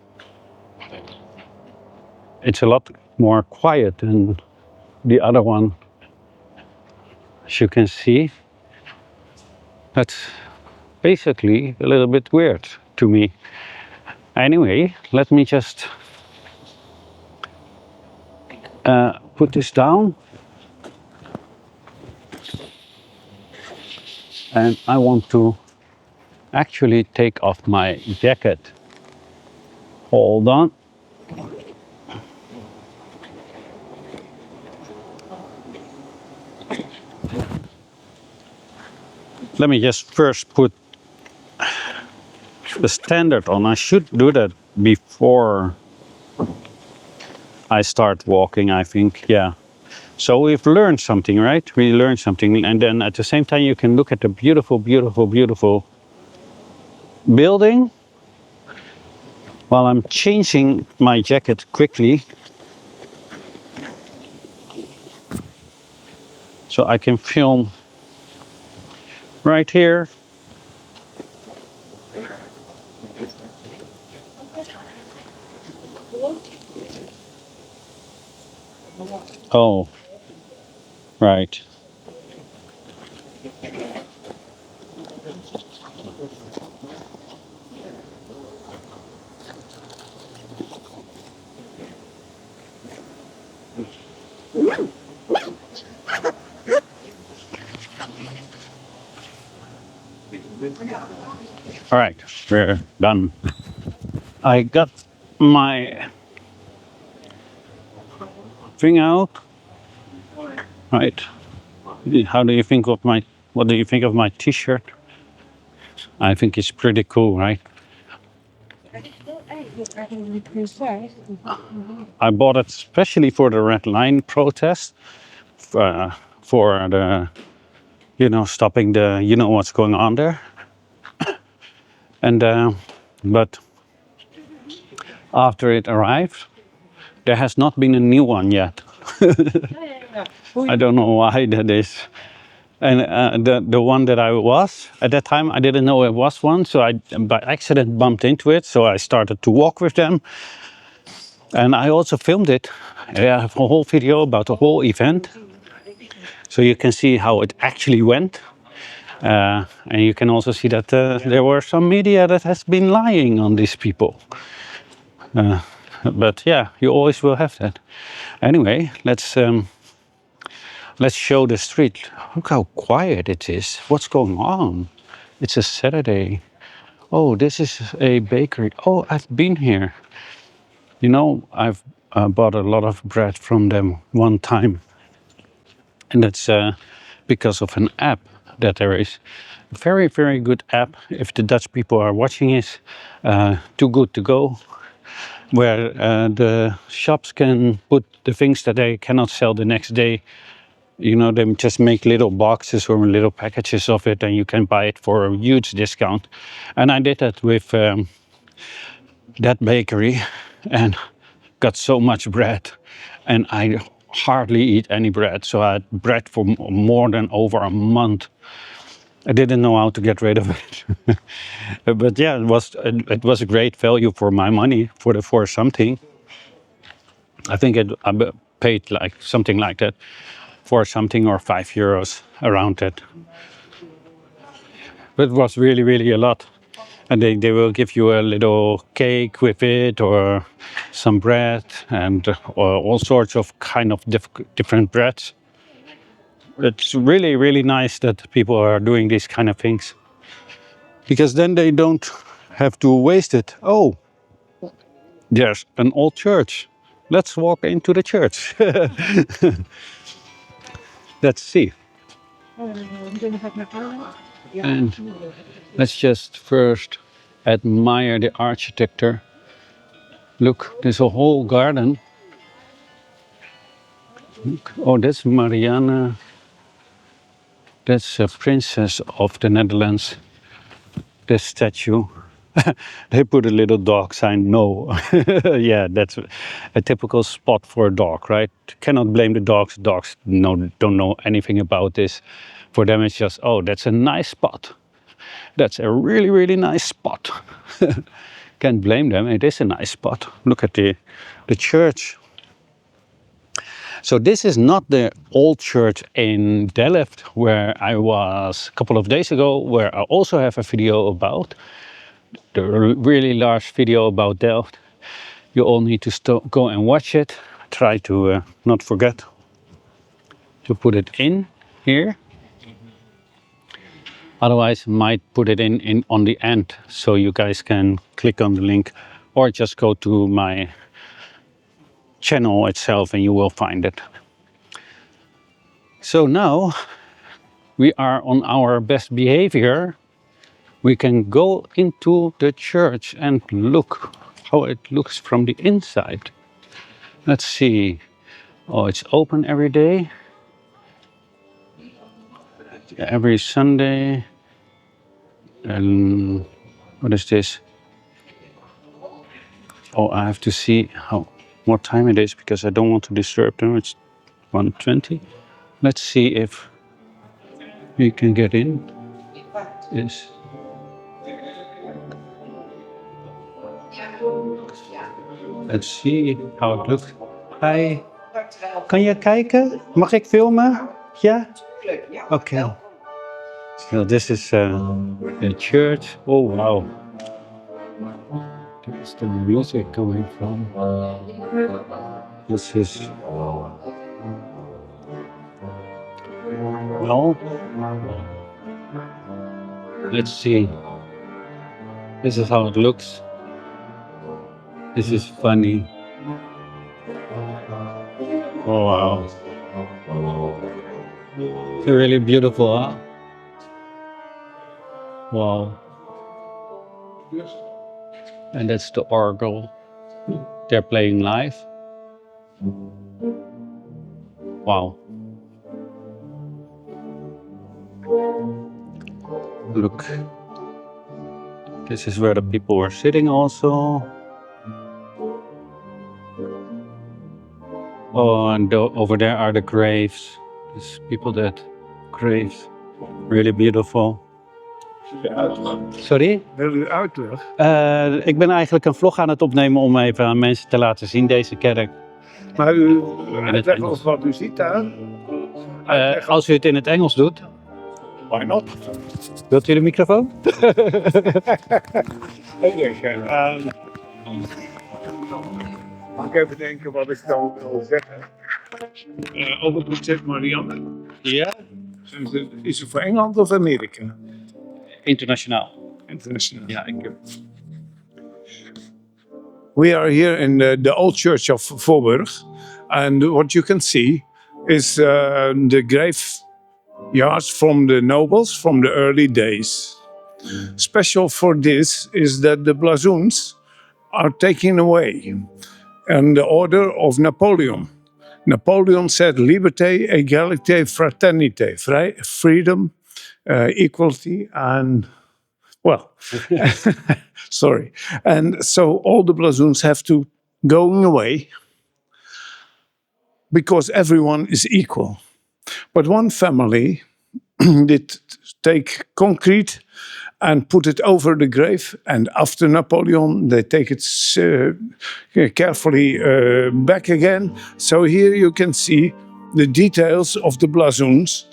[SPEAKER 1] It's a lot more quiet than the other one, as you can see. That's basically a little bit weird to me. Anyway, let me just put this down. And I want to actually take off my jacket. Hold on. Let me just first put the standard on. I should do that before I start walking, I think. Yeah. So we've learned something, right? We learned something, and then at the same time you can look at the beautiful building While I'm changing my jacket quickly, so I can film right here. Oh, right. All right, we're done. I got my thing out. Right. How do you think of my? What do you think of my T-shirt? I think it's pretty cool, right? I bought it especially for the Red Line protest, for the, stopping the, what's going on there. And but after it arrived, there has not been a new one yet. I don't know why that is. And the one that I was at that time, I didn't know it was one, so I by accident bumped into it. So I started to walk with them, and I also filmed it. I have a whole video about the whole event, so you can see how it actually went. And you can also see that there were some media that has been lying on these people. But yeah, you always will have that. Anyway, let's show the street. Look how quiet it is. What's going on? It's a Saturday. Oh, this is a bakery. Oh, I've been here. I've bought a lot of bread from them one time. And that's because of an app that there is. Very, very good app. If the Dutch people are watching it, Too Good To Go, where the shops can put the things that they cannot sell the next day. They just make little boxes or little packages of it, and you can buy it for a huge discount. And I did that with that bakery and got so much bread. And I hardly eat any bread, so I had bread for more than over a month. I didn't know how to get rid of it. But yeah, it was a great value for my money for something. I think I paid like something like that for something, or €5 around that. But it was really, really a lot. And they will give you a little cake with it, or some bread, and or all sorts of kind of different breads. It's really, really nice that people are doing these kind of things, because then they don't have to waste it. Oh, there's an old church. Let's walk into the church. Let's see. And let's just first admire the architecture. Look, there's a whole garden. Look. Oh, that's Mariana. That's a princess of the Netherlands. This statue. They put a little dog sign, no. Yeah, that's a typical spot for a dog, right? Cannot blame the dogs. Dogs don't know anything about this. For them, it's just, oh, that's a nice spot. That's a really, really nice spot. Can't blame them. It is a nice spot. Look at the church. So this is not the old church in Delft where I was a couple of days ago, where I also have a video about. The really large video about Delft. You all need to go and watch it. Try to not forget to put it in here. Otherwise, I might put it in on the end, so you guys can click on the link, or just go to my channel itself and you will find it. So now we are on our best behavior. We can go into the church and look how it looks from the inside. Let's see. Oh, it's open every day. Every Sunday. And what is this? Oh, I have to see what time it is because I don't want to disturb them. It's 1:20. Let's see if we can get in. Yes. Let's see how it looks. Hi. Kan je kijken? Mag ik filmen? Ja? Oké. So this is the church. Oh wow. There's the music coming from. This is well. Let's see. This is how it looks. This is funny. Oh wow. It's really beautiful, huh? Wow. And that's the orgel. They're playing live. Wow. Look. This is where the people were sitting also. Oh, and over there are the graves. There's people that graves. Really beautiful. Sorry?
[SPEAKER 3] Wil u uitleg?
[SPEAKER 1] Ik ben eigenlijk een vlog aan het opnemen om even aan mensen te laten zien deze kerk.
[SPEAKER 3] Maar u
[SPEAKER 1] het
[SPEAKER 3] uitleg
[SPEAKER 1] Engels.
[SPEAKER 3] ons wat u ziet daar.
[SPEAKER 1] Als u het in het Engels doet.
[SPEAKER 3] Why not?
[SPEAKER 1] Wilt u de microfoon?
[SPEAKER 3] Mag ik even denken wat ik dan wil zeggen? Over Prinses Marianne.
[SPEAKER 1] Ja.
[SPEAKER 3] Is ze voor Engeland of Amerika?
[SPEAKER 1] Internationaal.
[SPEAKER 3] International.
[SPEAKER 1] Ja, ik heb...
[SPEAKER 3] We are here in the old church of Voorburg. And what you can see is the graveyards from the nobles from the early days. Special for this is that the blazoons are taken away. And the order of Napoleon. Napoleon said liberté, égalité, fraternité. Freedom, equality, and well, sorry. And so all the blazoons have to going away because everyone is equal. But one family did take concrete and put it over the grave. And after Napoleon, they take it carefully back again. So here you can see the details of the blazoons.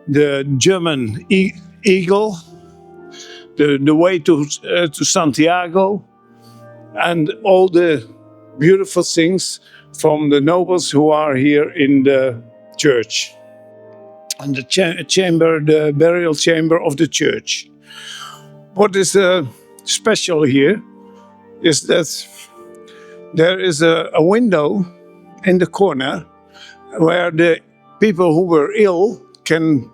[SPEAKER 3] The German eagle, the way to Santiago, and all the beautiful things from the nobles who are here in the church. And the chamber, the burial chamber of the church. What is special here is that there is a window in the corner where the people who were ill can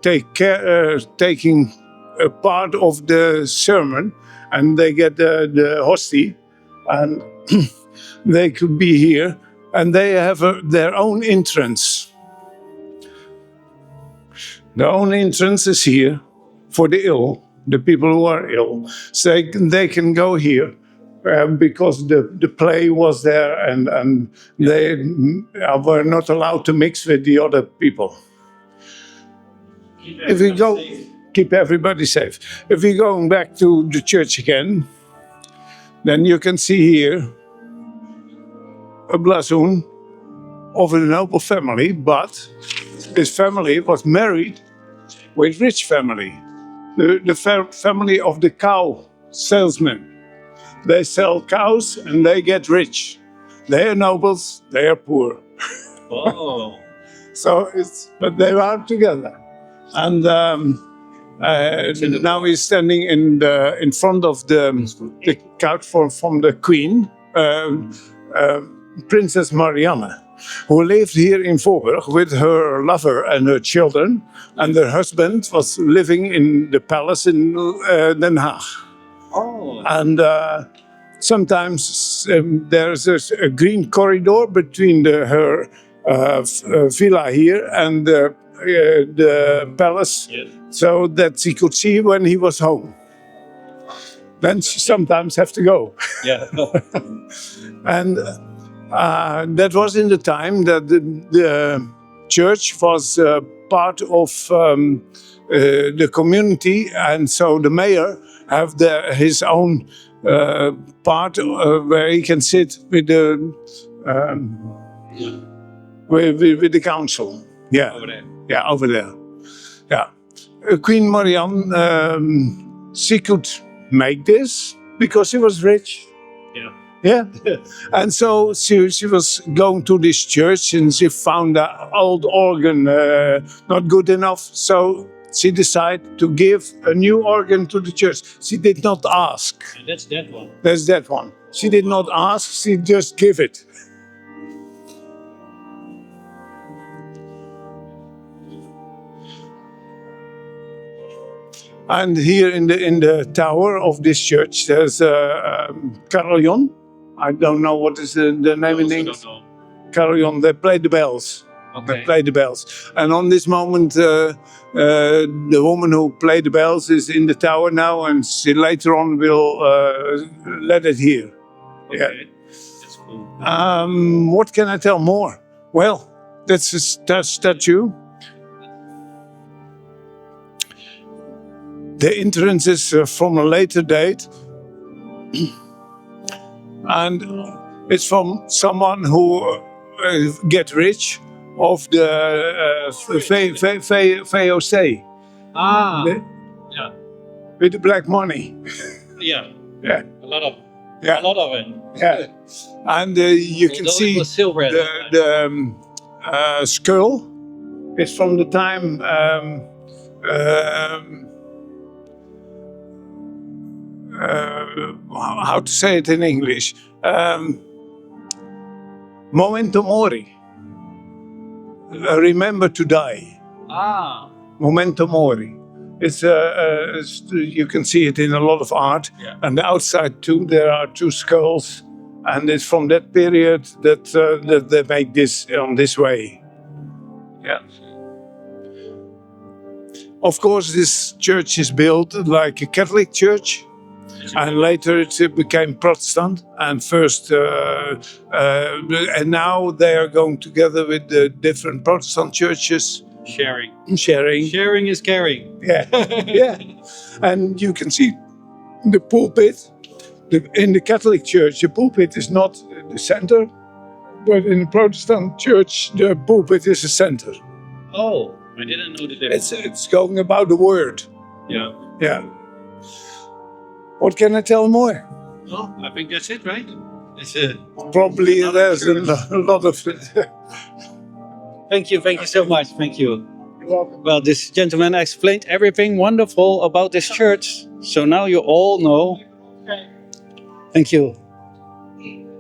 [SPEAKER 3] taking a part of the sermon, and they get the hostie, and they could be here, and they have their own entrance. The own entrance is here for the ill, the people who are ill. So they can go here because the play was there, and they were not allowed to mix with the other people. If we go, keep everybody safe. If we're going back to the church again, then you can see here a blazoon of a noble family, but this family was married with rich family. The family of the cow salesmen. They sell cows and they get rich. They are nobles, they are poor.
[SPEAKER 1] Oh.
[SPEAKER 3] But they are together. And now he's standing in front of the couch from the queen, Princess Marianne, who lived here in Voorburg with her lover and her children, and her husband was living in the palace in Den Haag.
[SPEAKER 1] Oh.
[SPEAKER 3] And sometimes there's a green corridor between her villa here and the palace,
[SPEAKER 1] Yes.
[SPEAKER 3] so that he could see when he was home. then she sometimes have to go.
[SPEAKER 1] Yeah.
[SPEAKER 3] And that was in the time that the church was part of the community, and so the mayor have his own part where he can sit with the with the council. Yeah,
[SPEAKER 1] Over there.
[SPEAKER 3] yeah, over there. Yeah, Queen Marianne, she could make this because she was rich.
[SPEAKER 1] Yeah.
[SPEAKER 3] Yeah. And so she was going to this church and she found the old organ not good enough. So she decided to give a new organ to the church. She did not ask.
[SPEAKER 1] And that's that one.
[SPEAKER 3] That's that one. She did not ask, she just gave it. And here in the tower of this church, there's a carillon. I don't know what is the name in English. Carillon. They play the bells.
[SPEAKER 1] Okay.
[SPEAKER 3] They play the bells. And on this moment, the woman who played the bells is in the tower now, and she later on will let it hear.
[SPEAKER 1] Okay.
[SPEAKER 3] Yeah.
[SPEAKER 1] That's cool.
[SPEAKER 3] What can I tell more? Well, that's a statue. The entrance is from a later date, and it's from someone who get rich of the VOC.
[SPEAKER 1] Ah.
[SPEAKER 3] The-
[SPEAKER 1] Yeah.
[SPEAKER 3] with the black money.
[SPEAKER 1] Yeah.
[SPEAKER 3] Yeah,
[SPEAKER 1] A lot of it.
[SPEAKER 3] yeah. And you can
[SPEAKER 1] Although
[SPEAKER 3] see
[SPEAKER 1] it was silver at that time.
[SPEAKER 3] the skull is from the time. How to say it in English? Memento mori. Remember to die.
[SPEAKER 1] Ah.
[SPEAKER 3] Memento mori. It's, you can see it in a lot of art.
[SPEAKER 1] Yeah.
[SPEAKER 3] And outside too, there are two skulls. And it's from that period that they make this on this way. Yeah. Of course, this church is built like a Catholic church. And later it became Protestant, and first, and now they are going together with the different Protestant churches,
[SPEAKER 1] Sharing.
[SPEAKER 3] sharing.
[SPEAKER 1] Sharing is caring.
[SPEAKER 3] Yeah, yeah. And you can see the pulpit. In the Catholic Church, the pulpit is not the center, but in the Protestant church, the pulpit is the center.
[SPEAKER 1] Oh, I didn't know the difference.
[SPEAKER 3] It's going about the word.
[SPEAKER 1] Yeah.
[SPEAKER 3] Yeah. What can I tell more?
[SPEAKER 1] Well, I think that's it, right? It's
[SPEAKER 3] Probably
[SPEAKER 1] Another
[SPEAKER 3] there's
[SPEAKER 1] church.
[SPEAKER 3] a lot of.
[SPEAKER 1] Thank you so much. Thank you.
[SPEAKER 3] You're welcome.
[SPEAKER 1] Well, this gentleman explained everything wonderful about this church. So now you all know, thank you,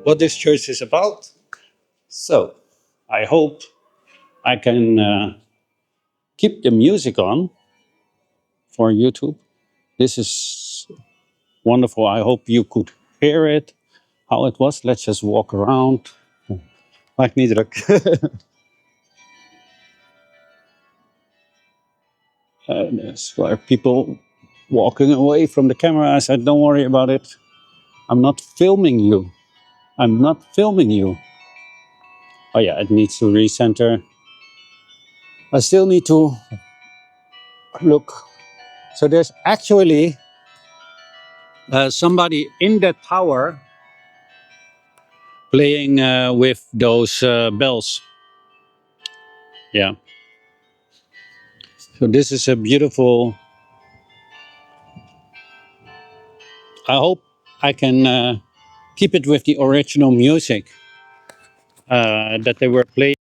[SPEAKER 1] what this church is about. So I hope I can keep the music on for YouTube. This is wonderful. I hope you could hear it, how it was. Let's just walk around. Maakt niet druk. There's where people walking away from the camera. I said, don't worry about it. I'm not filming you. I'm not filming you. Oh yeah, it needs to recenter. I still need to look. So there's actually somebody in that tower playing with those bells. Yeah. So this is a beautiful. I hope I can keep it with the original music that they were playing.